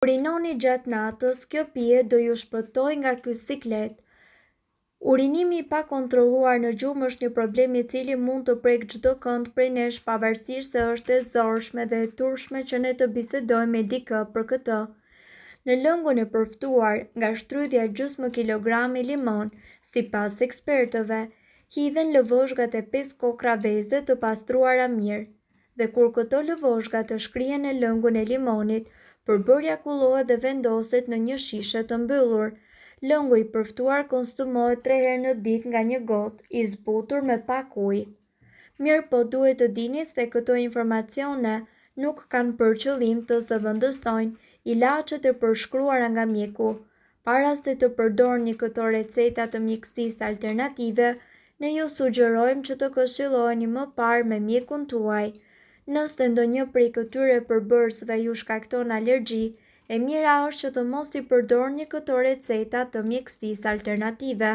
Urinoni gjatë natës, kjo pije do ju shpëtoj nga ky siklet. Urinimi i pakontrolluar në gjumë është një problem i cili mund të prek çdo kënd prej nesh pavarësisht se është e zorshme dhe e turshme që ne të bisedojmë me dikë për këtë. Në lëngun e përftuar nga shtrydhja gjysmë kilogrami limon, sipas ekspertëve, hidhen lëvozhgat e 5 kokra vezë të pastruara mirë. Dhe kur këto lëvozhga të shkrihen në lëngun e limonit, përbërja kullohet dhe vendoset në një shishe të mbyllur. Lëngu i përftuar konsumohet 3 herë në ditë nga një gotë, i zbutur me pak ujë. Mirë po duhet të dini se këto informacione nuk kanë për qëllim të zëvendësojnë ilaçet e përshkruara nga mjeku. Para se të përdorni këto receta të mjekësisë alternative, ne ju sugjerojmë që të këshilloheni më parë me mjekun tuaj. Nëse ndonjë prej këtyre përbërësve ju shkakton alergji, e mira është që të mos i përdorni këto receta të mjekësisë alternative.